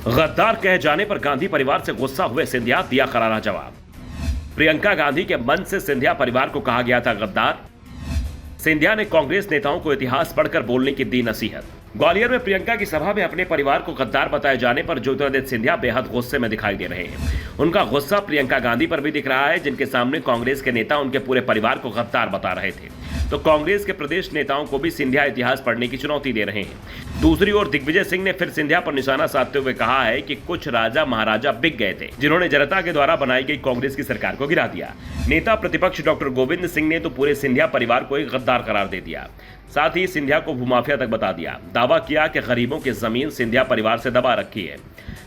गद्दार कहे जाने पर गांधी परिवार से गुस्सा हुए सिंधिया, दिया करारा जवाब। प्रियंका गांधी के मन से सिंधिया परिवार को कहा गया था गद्दार। सिंधिया ने कांग्रेस नेताओं को इतिहास पढ़कर बोलने की दी नसीहत। ग्वालियर में प्रियंका की सभा में अपने परिवार को गद्दार बताए जाने पर ज्योतिरादित्य सिंधिया बेहद गुस्से में दिखाई दे रहे हैं। उनका गुस्सा प्रियंका गांधी पर भी दिख रहा है, जिनके सामने कांग्रेस के नेता उनके पूरे परिवार को गद्दार बता रहे थे, तो कांग्रेस के प्रदेश नेताओं को भी सिंधिया इतिहास पढ़ने की चुनौती दे रहे हैं। दूसरी ओर दिग्विजय सिंह ने फिर सिंधिया पर निशाना साधते हुए कहा है कि कुछ राजा महाराजा बिक गए थे, जिन्होंने जनता के द्वारा बनाई गई कांग्रेस की सरकार को गिरा दिया। नेता प्रतिपक्ष डॉक्टर गोविंद सिंह ने तो पूरे सिंधिया परिवार को एक गद्दार करार दे दिया, साथ ही सिंधिया को भूमाफिया तक बता दिया। दावा किया कि गरीबों की जमीन सिंधिया परिवार से दबा रखी है।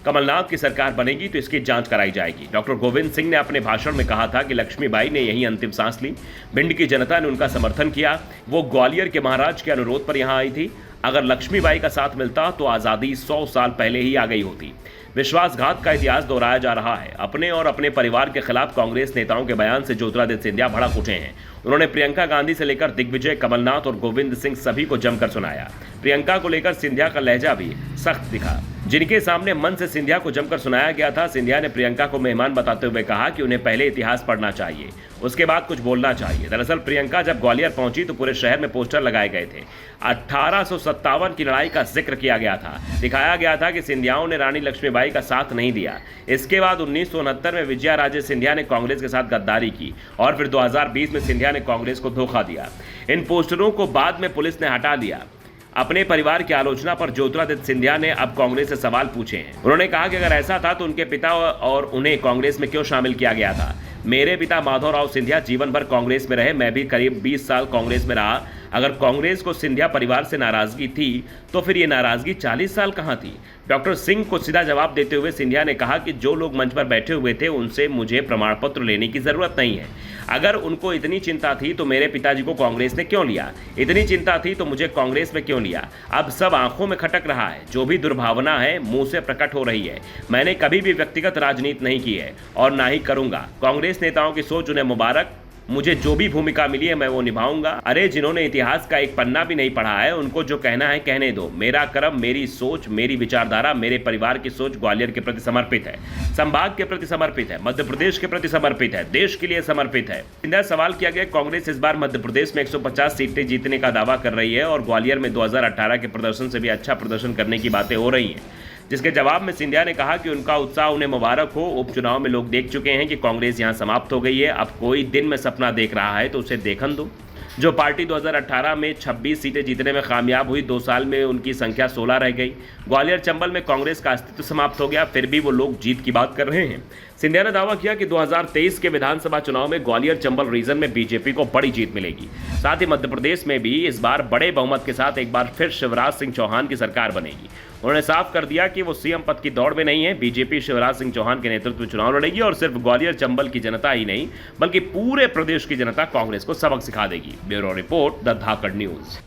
कमलनाथ की सरकार बनेगी तो इसकी जांच कराई जाएगी। डॉक्टर गोविंद सिंह ने अपने भाषण में कहा था कि लक्ष्मीबाई ने यही अंतिम सांस ली। भिंड की जनता ने उनका समर्थन किया। वो ग्वालियर के महाराज के अनुरोध पर यहां आई थी। अगर लक्ष्मीबाई का साथ मिलता तो आज़ादी 100 साल पहले ही आ गई होती। विश्वासघात का इतिहास दोहराया जा रहा है। अपने और अपने परिवार के खिलाफ कांग्रेस नेताओं के बयान से ज्योतिरादित्य सिंधिया भड़क उठे हैं। उन्होंने प्रियंका गांधी से लेकर दिग्विजय, कमलनाथ और गोविंद सिंह सभी को जमकर सुनाया। प्रियंका को लेकर सिंधिया का लहजा भी सख्त दिखा। जिनके सामने मन से सिंधिया को जमकर सुनाया गया था, सिंधिया ने प्रियंका को मेहमान बताते हुए कहा कि उन्हें पहले इतिहास पढ़ना चाहिए, उसके बाद कुछ बोलना चाहिए। दरअसल प्रियंका जब ग्वालियर पहुंची तो पूरे शहर में पोस्टर लगाए गए थे। 1857 की लड़ाई का जिक्र किया गया था। दिखाया गया था कि सिंधियाओं ने रानी लक्ष्मीबाई का साथ नहीं दिया। इसके बाद 1969 में विजया राजे सिंधिया ने कांग्रेस के साथ गद्दारी की और फिर 2020 में सिंधिया ने कांग्रेस को धोखा दिया। इन पोस्टरों को बाद में पुलिस ने हटा दिया। अपने परिवार की आलोचना पर ज्योतिरादित्य सिंधिया ने अब कांग्रेस से सवाल पूछे हैं। उन्होंने कहा कि अगर ऐसा था तो उनके पिता और उन्हें कांग्रेस में क्यों शामिल किया गया था। मेरे पिता माधवराव सिंधिया जीवन भर कांग्रेस में रहे, मैं भी करीब 20 साल कांग्रेस में रहा। अगर कांग्रेस को सिंधिया परिवार से नाराजगी थी तो फिर ये नाराजगी 40 साल कहाँ थी। डॉक्टर सिंह को सीधा जवाब देते हुए सिंधिया ने कहा कि जो लोग मंच पर बैठे हुए थे उनसे मुझे प्रमाण पत्र लेने की जरूरत नहीं है। अगर उनको इतनी चिंता थी तो मेरे पिताजी को कांग्रेस ने क्यों लिया, इतनी चिंता थी तो मुझे कांग्रेस में क्यों लिया। अब सब आंखों में खटक रहा है, जो भी दुर्भावना है मुंह से प्रकट हो रही है। मैंने कभी भी व्यक्तिगत राजनीति नहीं की है और ना ही करूंगा। कांग्रेस नेताओं की सोच उन्हें मुबारक, मुझे जो भी भूमिका मिली है मैं वो निभाऊंगा। अरे जिन्होंने इतिहास का एक पन्ना भी नहीं पढ़ा है उनको जो कहना है कहने दो। मेरा कर्म, मेरी सोच, मेरी विचारधारा, मेरे परिवार की सोच ग्वालियर के प्रति समर्पित है, संभाग के प्रति समर्पित है, मध्य प्रदेश के प्रति समर्पित है, देश के लिए समर्पित है। सिंधिया सवाल किया गया, कांग्रेस इस बार मध्य प्रदेश में 150 सीटें जीतने का दावा कर रही है और ग्वालियर में 2018 के प्रदर्शन से भी अच्छा प्रदर्शन करने की बातें हो रही हैं। जिसके जवाब में सिंधिया ने कहा कि उनका उत्साह उन्हें मुबारक हो। उपचुनाव में लोग देख चुके हैं कि कांग्रेस यहां समाप्त हो गई है। अब कोई दिन में सपना देख रहा है तो उसे देखन दो। जो पार्टी 2018 में 26 सीटें जीतने में कामयाब हुई, 2 साल में उनकी संख्या 16 रह गई। ग्वालियर चंबल में कांग्रेस का अस्तित्व समाप्त हो गया, फिर भी वो लोग जीत की बात कर रहे हैं। सिंधिया ने दावा किया कि 2023 के विधानसभा चुनाव में ग्वालियर चंबल रीजन में बीजेपी को बड़ी जीत मिलेगी। साथ ही मध्य प्रदेश में भी इस बार बड़े बहुमत के साथ एक बार फिर शिवराज सिंह चौहान की सरकार बनेगी। उन्होंने साफ कर दिया कि वो सीएम पद की दौड़ में नहीं है। बीजेपी शिवराज सिंह चौहान के नेतृत्व में चुनाव लड़ेगी और सिर्फ ग्वालियर चंबल की जनता ही नहीं बल्कि पूरे प्रदेश की जनता कांग्रेस को सबक सिखा देगी। Bureau report, the Dhakad news.